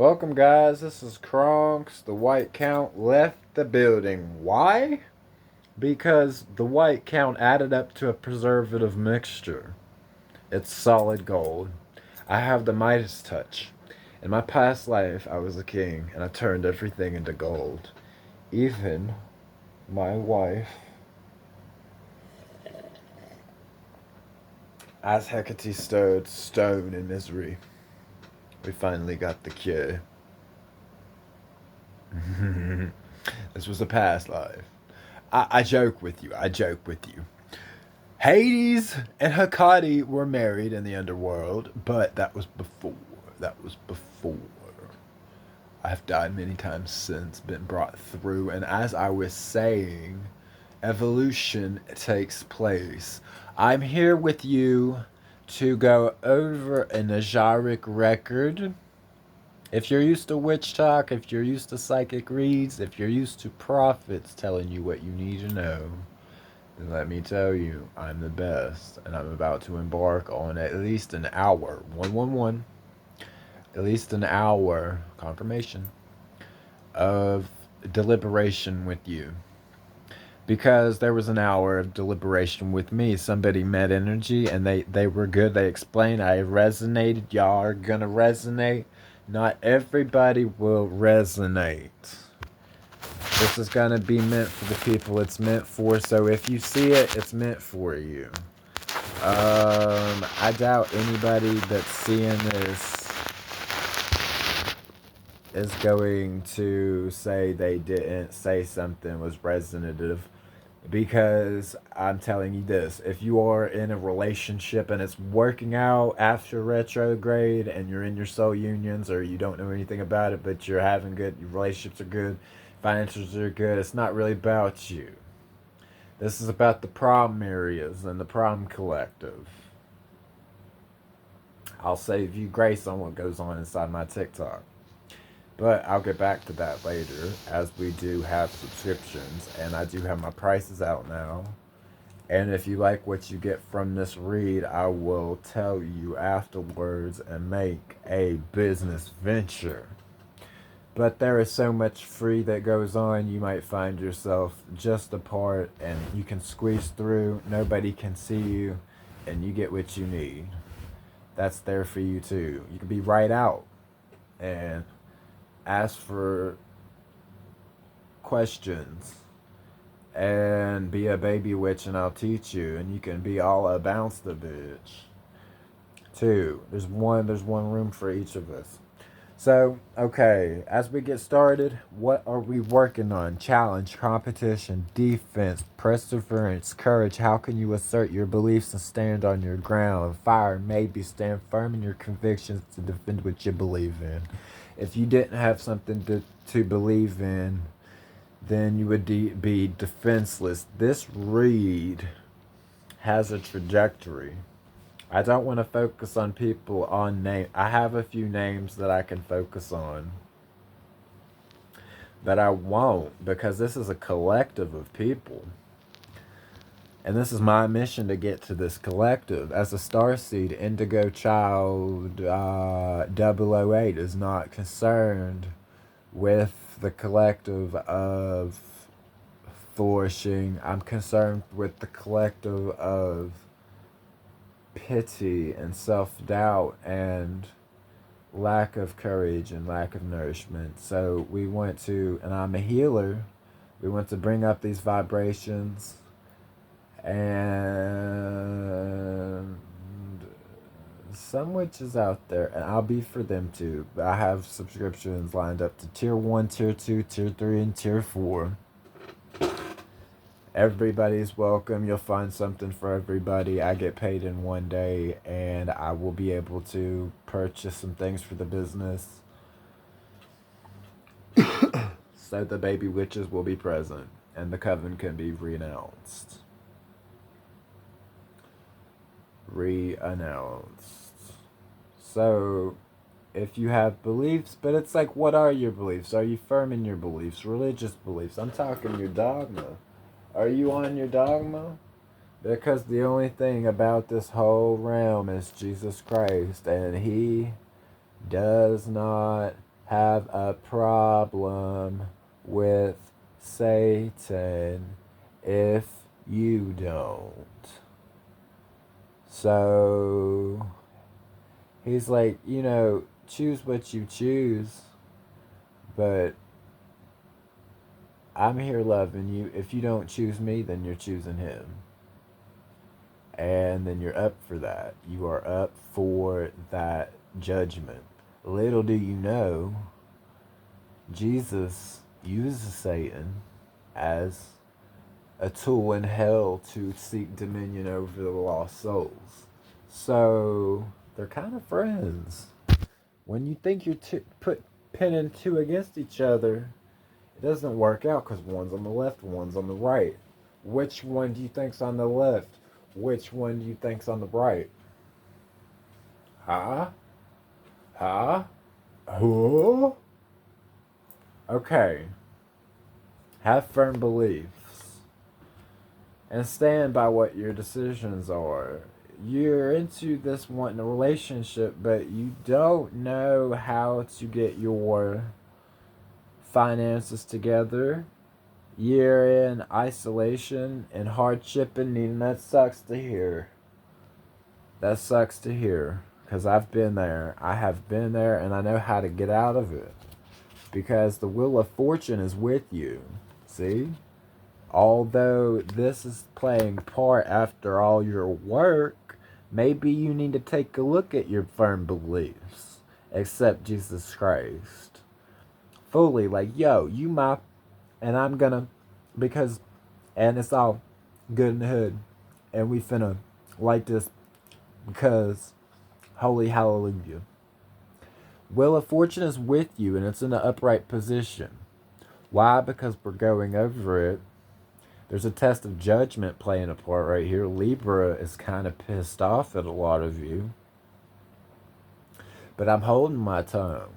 Welcome, guys. This is Kronks. The White Count left the building. Why? Because the White Count added up to a preservative mixture. It's solid gold. I have the Midas touch. In my past life, I was a king, and I turned everything into gold. Even my wife, as Hecate stood stone in misery. We finally got the cure. This was a past life. I joke with you. I joke with you. Hades and Hecate were married in the underworld, but that was before. That was before. I've died many times since, been brought through, and as I was saying, evolution takes place. I'm here with you to go over an Ajaric record. If you're used to witch talk, if you're used to psychic reads, if you're used to prophets telling you what you need to know, then let me tell you, I'm the best, and I'm about to embark on at least an hour, 111, at least an hour, confirmation, of deliberation with you. Because there was an hour of deliberation with me. Somebody met energy and they were good. They explained, I resonated. Y'all are gonna resonate. Not everybody will resonate. This is gonna be meant for the people it's meant for. So if you see it, it's meant for you. I doubt anybody that's seeing this is going to say they didn't say something was resonative, because I'm telling you this, if you are in a relationship and it's working out after retrograde and you're in your soul unions or you don't know anything about it but you're having good, your relationships are good, finances are good, it's not really about you. This is about the problem areas and the problem collective. I'll save you grace on what goes on inside my TikTok. But I'll get back to that later, as we do have subscriptions, and I do have my prices out now. And if you like what you get from this read, I will tell you afterwards and make a business venture. But there is so much free that goes on, you might find yourself just apart and you can squeeze through, nobody can see you, and you get what you need. That's there for you too. You can be right out and ask for questions and be a baby witch and I'll teach you, and you can be all a bounce the bitch too. There's one room for each of us. So, okay, as we get started, what are we working on? Challenge, competition, defense, perseverance, courage. How can you assert your beliefs and stand on your ground? Fire, maybe stand firm in your convictions to defend what you believe in. If you didn't have something to believe in, then you would be defenseless. This read has a trajectory. I don't want to focus on people on name. I have a few names that I can focus on, but I won't, because this is a collective of people. And this is my mission to get to this collective. As a starseed, Indigo Child 008 is not concerned with the collective of flourishing. I'm concerned with the collective of pity and self-doubt and lack of courage and lack of nourishment. So we want to, and I'm a healer, we want to bring up these vibrations and some witches out there, and I'll be for them too. I have subscriptions lined up to tier 1, tier 2, tier 3, and tier 4. Everybody's welcome. You'll find something for everybody. I get paid in one day, and I will be able to purchase some things for the business. So the baby witches will be present, and the coven can be renounced. So, if you have beliefs, but it's like, what are your beliefs? Are you firm in your beliefs? Religious beliefs. I'm talking your dogma. Are you on your dogma? Because the only thing about this whole realm is Jesus Christ, and he does not have a problem with Satan if you don't. So he's like, choose what you choose, but I'm here loving you. If you don't choose me, then you're choosing him. And then you're up for that. You are up for that judgment. Little do you know, Jesus uses Satan as a tool in hell to seek dominion over the lost souls. So they're kind of friends. When you think you're put pinning two against each other, it doesn't work out because one's on the left, one's on the right. Which one do you think's on the left? Which one do you think's on the right? Huh? Huh? Huh? Okay. Have firm beliefs and stand by what your decisions are. You're into this wanting a relationship, but you don't know how to get your finances together. You're in isolation and hardship and need, and that sucks to hear. That sucks to hear. Because I've been there. I have been there and I know how to get out of it. Because the wheel of fortune is with you. See? Although this is playing part after all your work, maybe you need to take a look at your firm beliefs. Accept Jesus Christ. Fully, like, yo, you my, and I'm gonna, because, and it's all good in the hood, and we finna like this because, holy hallelujah. Wheel of Fortune is with you, and it's in an upright position. Why? Because we're going over it. There's a test of judgment playing a part right here. Libra is kind of pissed off at a lot of you. But I'm holding my tongue.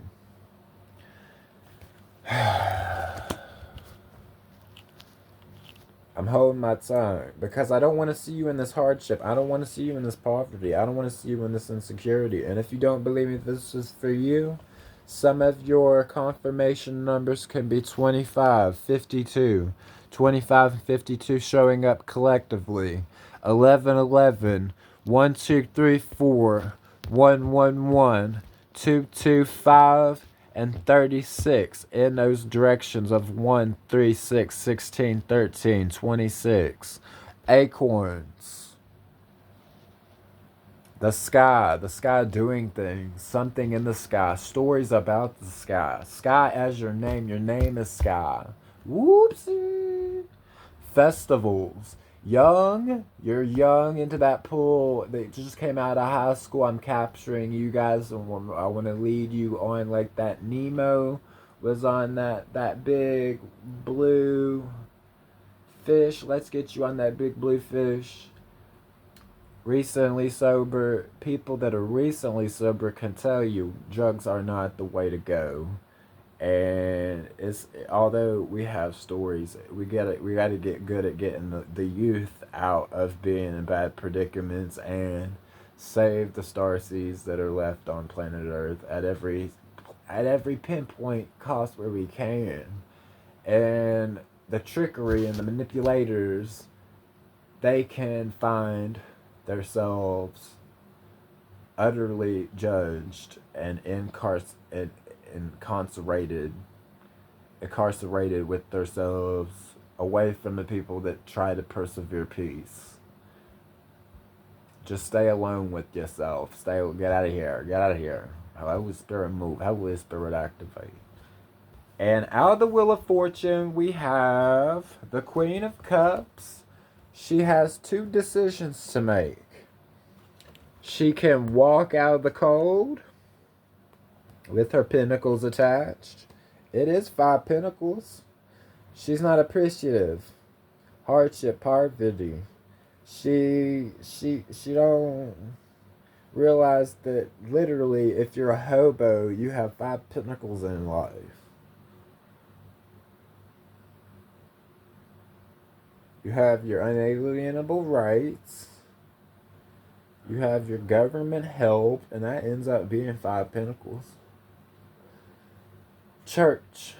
I'm holding my tongue because I don't want to see you in this hardship. I don't want to see you in this poverty. I don't want to see you in this insecurity. And if you don't believe me, this is for you. Some of your confirmation numbers can be 25, 52, 25 and 52 showing up collectively. 11, 11, 1, 2, 3, 4, 1, 1, 1, 2, 2, 5, and 36 in those directions of 1, 3, 6, 16, 13, 26. Acorns. The sky doing things, something in the sky, stories about the sky. Sky as your name is Sky. Whoopsie. Festivals. You're young into that pool. They just came out of high school. I'm capturing you guys. I want to lead you on like that Nemo was on that big blue fish. Let's get you on that big blue fish. Recently sober, people that are recently sober can tell you drugs are not the way to go. And it's, although we have stories, we got to get good at getting the youth out of being in bad predicaments and save the starseeds that are left on planet Earth at every pinpoint cost where we can. And the trickery and the manipulators, they can find themselves utterly judged and incarcerated with themselves away from the people that try to persevere peace. Just stay alone with yourself. Get out of here. Get out of here. Holy Spirit move. Holy Spirit activate. And out of the Wheel of Fortune, we have the Queen of Cups. She has two decisions to make. She can walk out of the cold with her pentacles attached. It is 5 pentacles. She's not appreciative. Hardship, poverty. She don't realize that literally if you're a hobo, you have 5 pentacles in life. You have your unalienable rights. You have your government help, and that ends up being 5 pentacles. Church.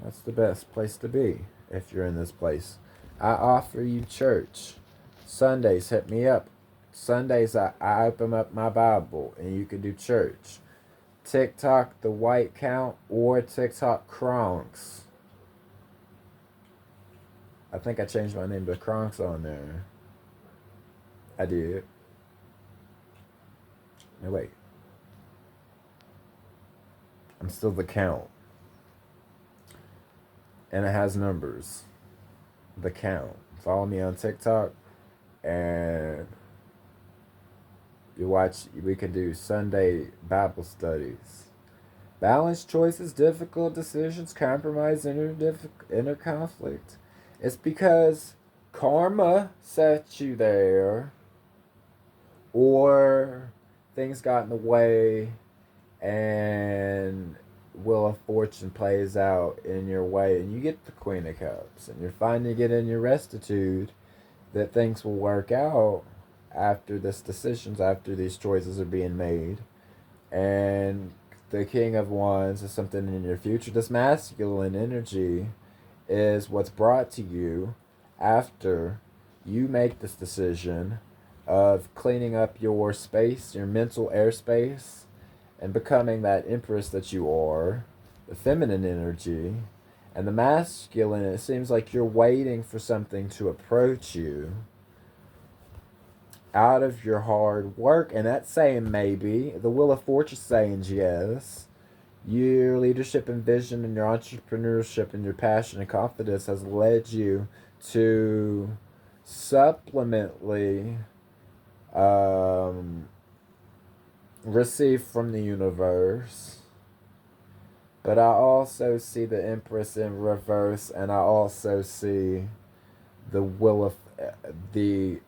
That's the best place to be if you're in this place. I offer you church. Sundays, hit me up. Sundays, I open up my Bible and you can do church. TikTok, the White Count, or TikTok Kronks. I think I changed my name to Kronks on there. I did. No, wait. I'm still the Count. And it has numbers. The Count. Follow me on TikTok and we can do Sunday Bible studies. Balanced choices, difficult decisions, compromise, inner conflict. It's because karma set you there, or things got in the way, and Wheel of Fortune plays out in your way, and you get the Queen of Cups, and you're finding it in your restitude that things will work out after these decisions, after these choices are being made. And the King of Wands is something in your future. This masculine energy is what's brought to you after you make this decision of cleaning up your space, your mental airspace, and becoming that empress that you are, the feminine energy. And the masculine, it seems like you're waiting for something to approach you out of your hard work. And that's saying maybe. The Wheel of Fortune saying yes. Your leadership and vision and your entrepreneurship and your passion and confidence has led you to supplementally receive from the universe. But I also see the Empress in reverse, and I also see the Will of the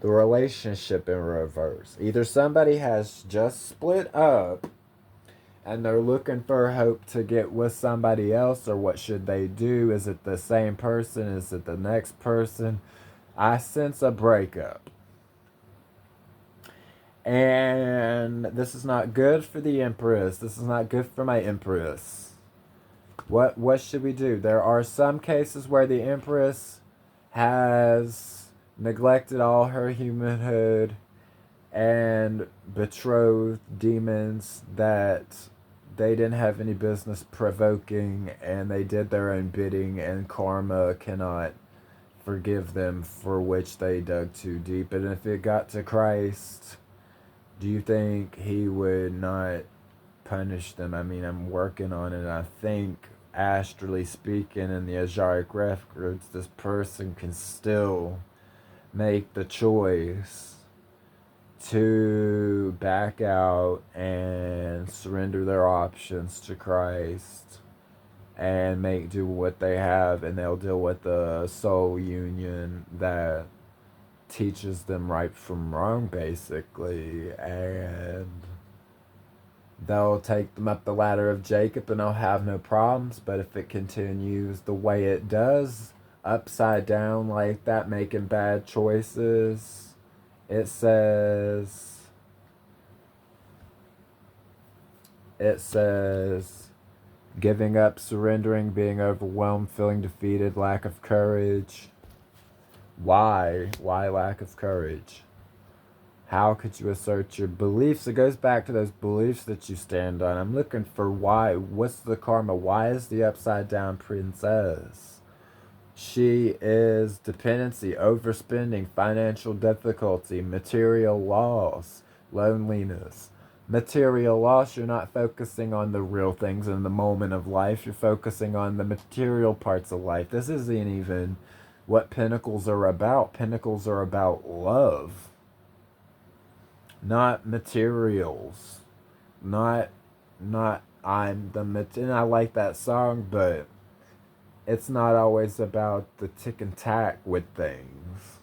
relationship in reverse. Either somebody has just split up and they're looking for hope to get with somebody else, or what should they do? Is it the same person? Is it the next person? I sense a breakup. And this is not good for the Empress. This is not good for my Empress. What should we do? There are some cases where the Empress has neglected all her humanhood and betrothed demons that they didn't have any business provoking, and they did their own bidding, and karma cannot forgive them for which they dug too deep. And if it got to Christ, do you think he would not punish them? I mean, I'm working on it. I think, astrally speaking, in the Ajaric records, this person can still make the choice to back out and surrender their options to Christ and make do what they have, and they'll deal with the soul union that teaches them right from wrong, basically, and they'll take them up the ladder of Jacob and they'll have no problems. But if it continues the way it does, upside down like that, making bad choices, it says giving up, surrendering, being overwhelmed, feeling defeated, lack of courage. Why lack of courage? How could you assert your beliefs? It goes back to those beliefs that you stand on. I'm looking for why. What's the karma? Why is the upside down princess? She is dependency, overspending, financial difficulty, material loss, loneliness. Material loss, you're not focusing on the real things in the moment of life. You're focusing on the material parts of life. This isn't even what Pentacles are about. Pentacles are about love, not materials. Not I'm the and I like that song, but it's not always about the tick and tack with things.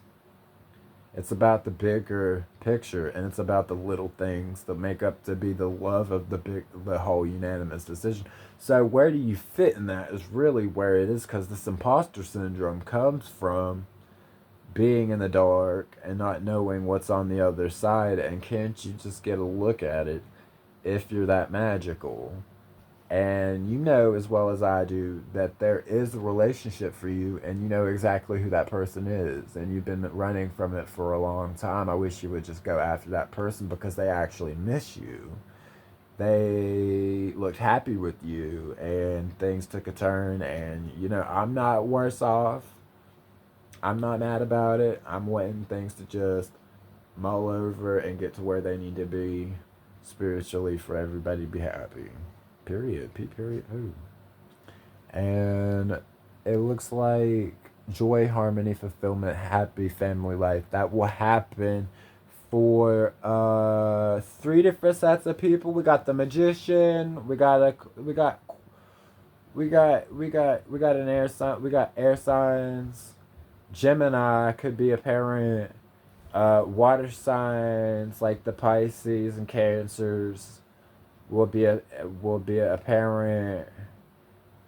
It's about the bigger picture, and it's about the little things that make up to be the love of the whole unanimous decision. So where do you fit in that is really where it is, because this imposter syndrome comes from being in the dark and not knowing what's on the other side. And can't you just get a look at it? if you're that magical. And you know as well as I do that there is a relationship for you, and you know exactly who that person is, and you've been running from it for a long time. I wish you would just go after that person because they actually miss you. They looked happy with you, and things took a turn, and you know, I'm not worse off. I'm not mad about it. I'm waiting things to just mull over and get to where they need to be spiritually for everybody to be happy. Period. P period. Who? And it looks like joy, harmony, fulfillment, happy family life. That will happen for three different sets of people. We got the magician. We got an air sign. We got air signs. Gemini could be a parent. Water signs like the Pisces and Cancers will be a parent.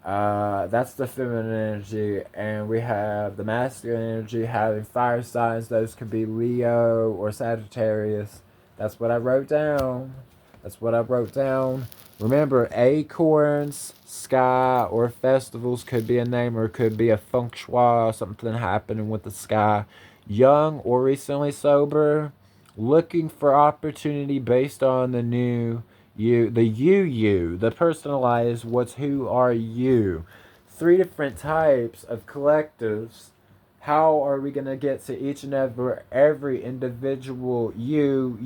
That's the feminine energy, and we have the masculine energy having fire signs. Those could be Leo or Sagittarius. That's what I wrote down. That's what I wrote down. Remember, acorns, sky, or festivals could be a name, or it could be a feng shui, something happening with the sky. Young or recently sober, looking for opportunity based on the new you, the personalized, what's who are you. Three different types of collectives. How are we going to get to each and every individual you?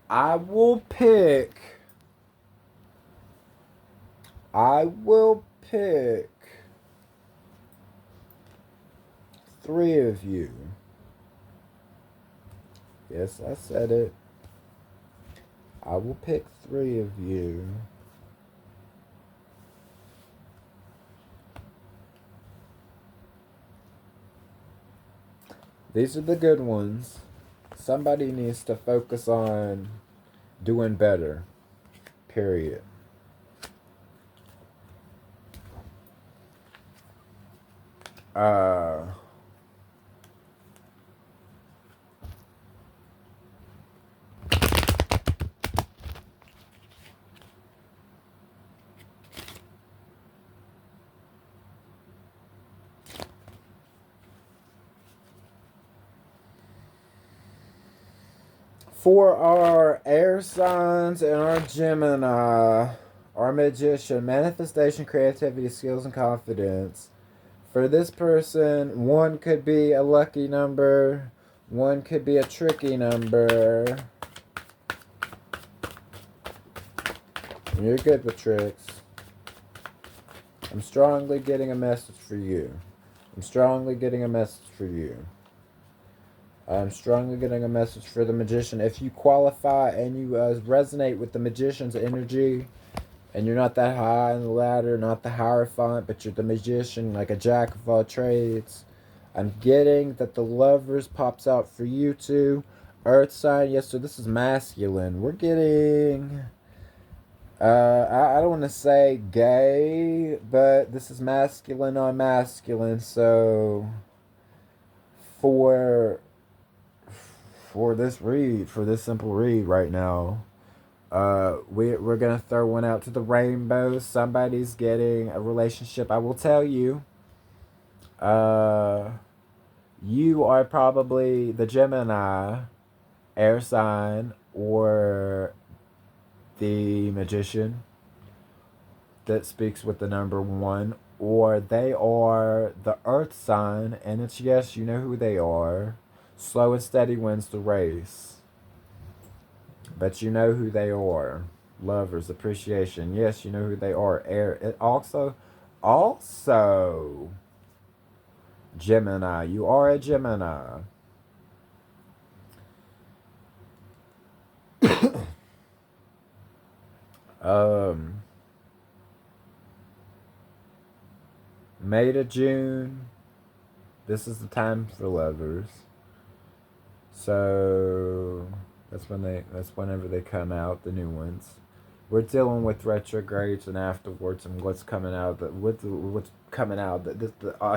I will pick three of you. Yes, I said it. I will pick three of you. These are the good ones. Somebody needs to focus on doing better. Period. For our air signs and our Gemini, our magician, manifestation, creativity, skills, and confidence. For this person, one could be a lucky number, one could be a tricky number. You're good with tricks. I'm strongly getting a message for you. I'm strongly getting a message for you. I'm strongly getting a message for the magician. If you qualify and you resonate with the magician's energy, and you're not that high in the ladder, not the Hierophant, but you're the magician, like a jack of all trades, I'm getting that the Lovers pops out for you too. Earth sign, yes, so this is masculine. We're getting, I don't want to say gay, but this is masculine on masculine, so for this read, for this simple read right now, we're gonna throw one out to the rainbow. Somebody's getting a relationship. I will tell you, you are probably the Gemini, air sign, or the magician that speaks with the number one, or they are the earth sign, and it's yes, you know who they are. Slow and steady wins the race. But you know who they are. Lovers, appreciation. Yes, you know who they are. Air. It also, Gemini. You are a Gemini. May to June. This is the time for lovers. So that's whenever they come out, the new ones. We're dealing with retrogrades and afterwards and what's coming out the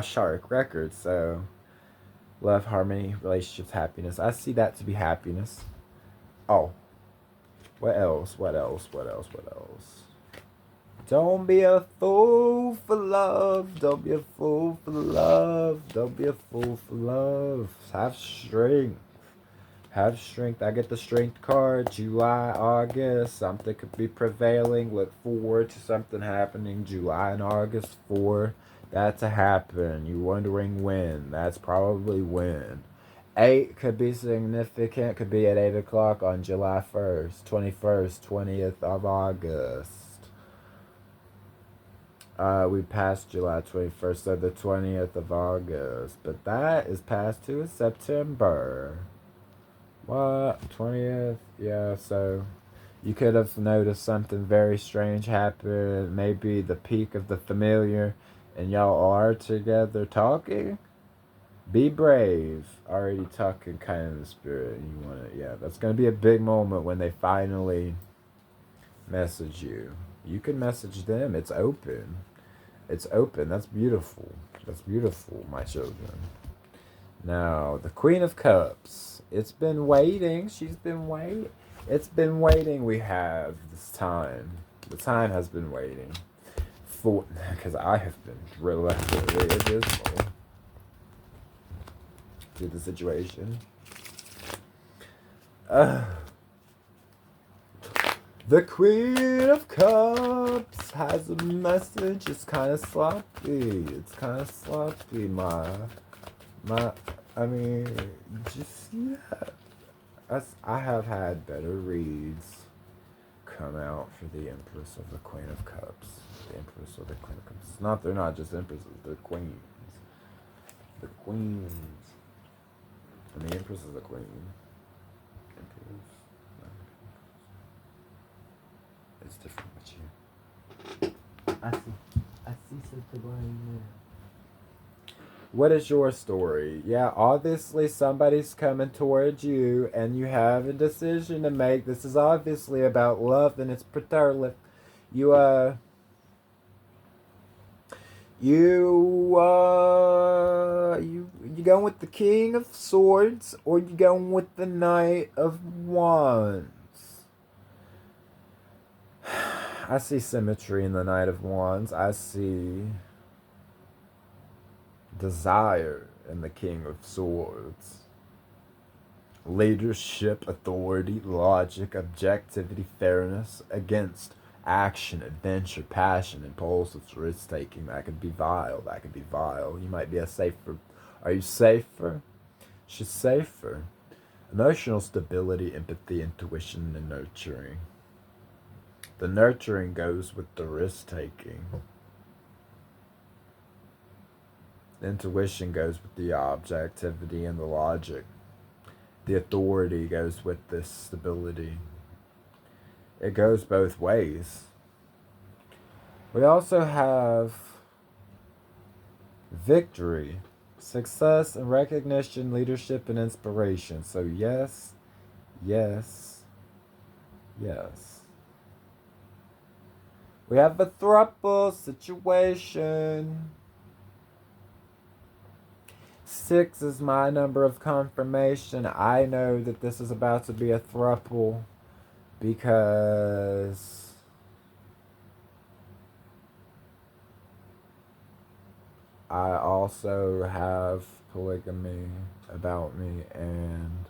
Shark record. So love, harmony, relationships, happiness. I see that to be happiness. Oh, what else? What else? What else? What else? Don't be a fool for love. Don't be a fool for love. Don't be a fool for love. Have strength. Have strength. I get the strength card. July, August. Something could be prevailing. Look forward to something happening. July and August for that to happen. You wondering when? That's probably when. 8 could be significant. Could be at 8 o'clock on July 1st, 21st, 20th of August. We passed July 21st, so the 20th of August. But that is past to September. What? 20th? Yeah, so you could have noticed something very strange happen. Maybe the peak of the familiar, and y'all are together talking. Be brave. Already talking kind of the spirit. You want to, yeah, that's going to be a big moment when they finally message you. You can message them. It's open. It's open. That's beautiful. That's beautiful, my children. Now, the Queen of Cups. It's been waiting. She's been waiting. It's been waiting. We have this time. The time has been waiting. For, because I have been reluctantly abysmal to the situation. The Queen of Cups has a message. It's kind of sloppy. It's kind of sloppy, I mean, just, yeah. I have had better reads come out for the Empress of the Queen of Cups. The Empress of the Queen of Cups. They're not just Empresses, they're queens. The queens. And the Empress is a queen. Empress. It's different with you. I see something going there. What is your story? Yeah, obviously somebody's coming towards you and you have a decision to make. This is obviously about love and it's paternal. You going with the King of Swords or you going with the Knight of Wands? I see symmetry in the Knight of Wands. I see desire in the King of Swords. Leadership, authority, logic, objectivity, fairness against action, adventure, passion, impulsive, risk-taking. That could be vile. That could be vile. You might be a safer. Are you safer? She's safer. Emotional stability, empathy, intuition, and nurturing. The nurturing goes with the risk-taking. The intuition goes with the objectivity and the logic. The authority goes with this stability. It goes both ways. We also have victory, success and recognition, leadership and inspiration. So yes, yes, yes. We have a throuple situation. 6 is my number of confirmation. I know that this is about to be a throuple because I also have polygamy about me, and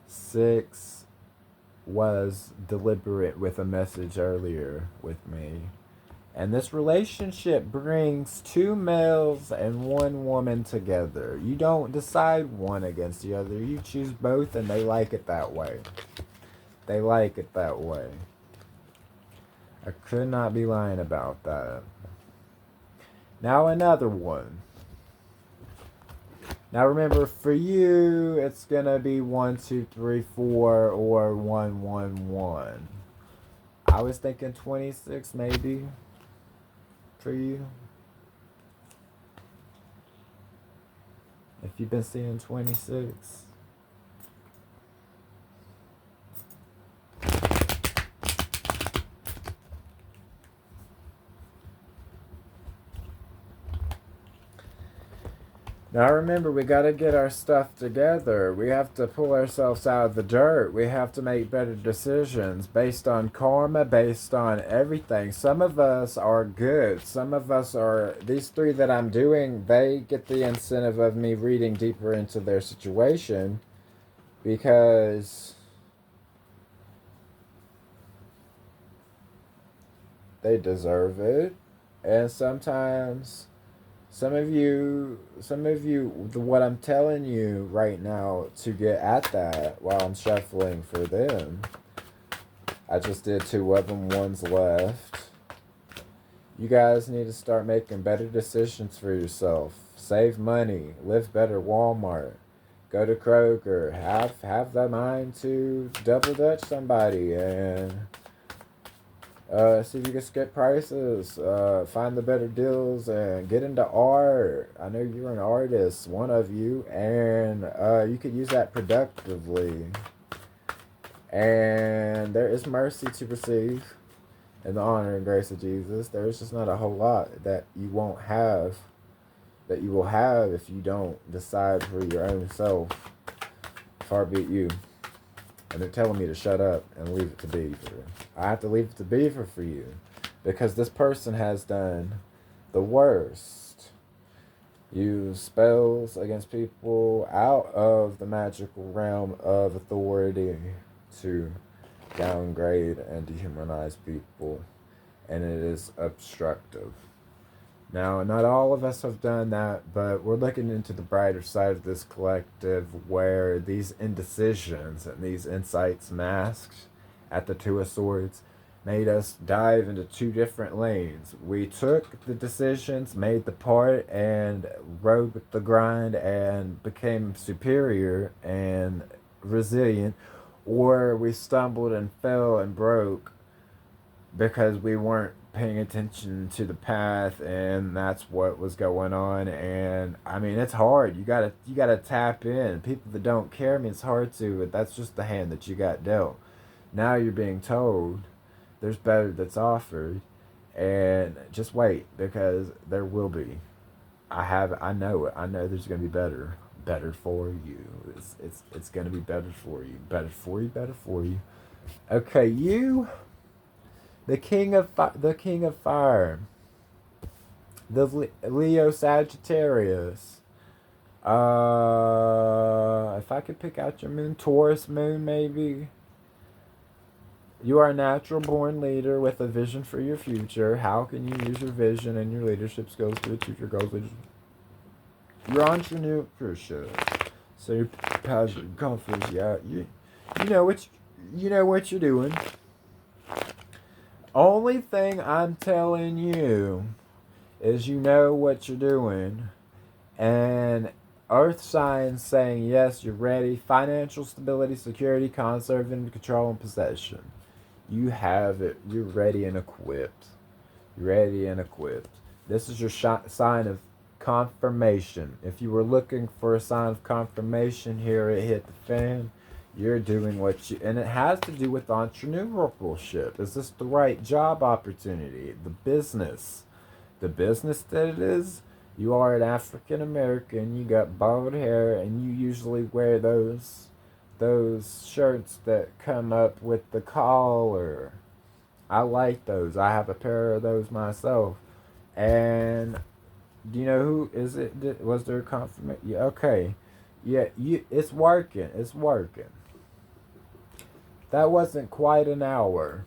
6 was deliberate with a message earlier with me. And this relationship brings 2 males and 1 woman together. You don't decide one against the other. You choose both and they like it that way. They like it that way. I could not be lying about that. Now another one. Now remember, for you, it's going to be 1, 2, 3, 4 or 1, 1, 1. I was thinking 26 maybe. For you, if you've been seeing 26. Now remember, we got to get our stuff together. We have to pull ourselves out of the dirt. We have to make better decisions based on karma, based on everything. Some of us are good. Some of us are, these three that I'm doing, they get the incentive of me reading deeper into their situation because they deserve it. And sometimes what I'm telling you right now to get at that while I'm shuffling for them, I just did two of them, one's left. You guys need to start making better decisions for yourself. Save money, live better Walmart, go to Kroger, have the mind to double dutch somebody and see if you can skip prices, find the better deals, and get into art. I know you're an artist, one of you, and you could use that productively. And there is mercy to receive in the honor and grace of Jesus. There is just not a whole lot that you won't have, that you will have if you don't decide for your own self. Far be it you. And they're telling me to shut up and leave it to Beaver. I have to leave it to Beaver for you because this person has done the worst. Use spells against people out of the magical realm of authority to downgrade and dehumanize people, and it is obstructive. Now, not all of us have done that, but we're looking into the brighter side of this collective where these indecisions and these insights masked at the Two of Swords made us dive into two different lanes. We took the decisions, made the part, and rode with the grind and became superior and resilient, or we stumbled and fell and broke because we weren't paying attention to the path and that's what was going on. And I mean, it's hard. You gotta tap in. People that don't care, I mean, it's hard to, but that's just the hand that you got dealt. Now you're being told there's better that's offered, and just wait because there will be. I know it. I know there's gonna be better for you. It's gonna be better for you, better for you. Okay, you, the king of fire, the Leo Sagittarius. If I could pick out your moon, Taurus moon, maybe. You are a natural born leader with a vision for your future. How can you use your vision and your leadership skills to achieve your goals? You're entrepreneurship. So your passion, confidence, yeah, you know what you know what you're doing. Only thing I'm telling you is you know what you're doing, and earth signs saying yes, you're ready. Financial stability, security, conserving, control, and possession. You have it. You're ready and equipped. You're ready and equipped. This is your sign of confirmation. If you were looking for a sign of confirmation, here it hit the fan. You're doing what you, and it has to do with entrepreneurship. Is this the right job opportunity? The business that it is. You are an African American. You got bald hair, and you usually wear those shirts that come up with the collar. I like those. I have a pair of those myself. And do you know who is it? Was there a confirmation? Yeah, okay. Yeah, it's working. It's working. That wasn't quite an hour.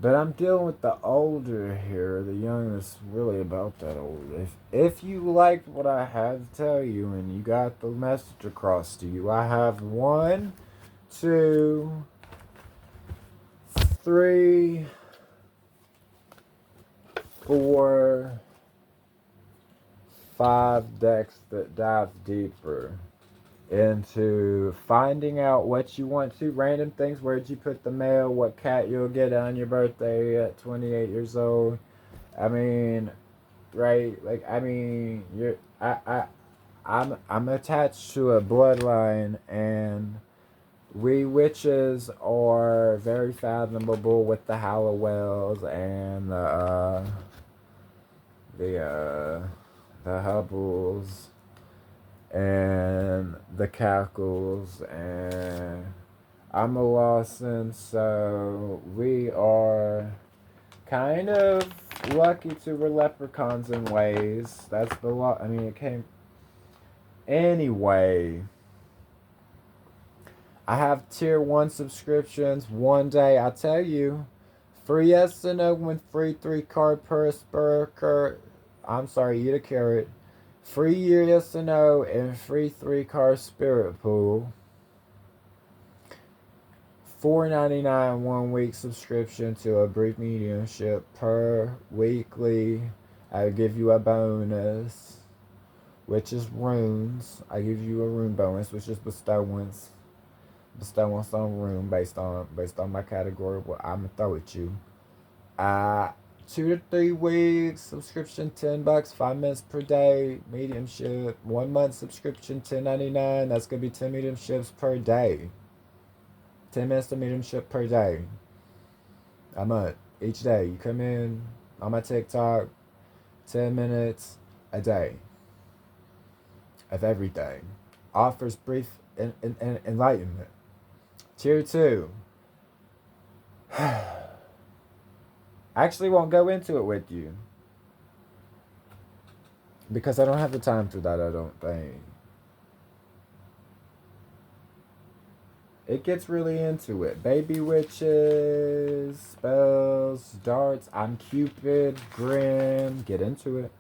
But I'm dealing with the older here. The young is really about that old. If you liked what I had to tell you and you got the message across to you, I have one, two, three, four, five decks that dive deeper into finding out what you want to, random things, where'd you put the mail, what cat you'll get on your birthday at 28 years old. I mean, right? Like, I mean, I'm attached to a bloodline, and we witches are very fathomable with the Hallowells and the uh, the Hubbles and the Cackles, and I'm a Lawson, so we are kind of lucky to we're leprechauns in ways. That's the law. I mean, it came. Anyway, I have tier 1 subscriptions. One day, I tell you, free yes and no with free 3 card per spur. I'm sorry, eat a carrot. Free year yes and no and free 3 card spirit pool. $4.99 1 week subscription to a brief mediumship per weekly. I give you a bonus, which is runes. I give you a rune bonus, which is bestowance on rune based on my category. What I'm gonna throw at you. 2 to 3 weeks subscription, $10, 5 minutes per day mediumship. 1 month subscription, $10.99. That's gonna be 10 mediumships per day. 10 minutes of mediumship per day. A month. Each day. You come in on my TikTok, 10 minutes a day of everything. Offers brief enlightenment. Tier 2. I actually won't go into it with you because I don't have the time for that, I don't think. It gets really into it. Baby witches, spells, darts. I'm Cupid, Grim. Get into it.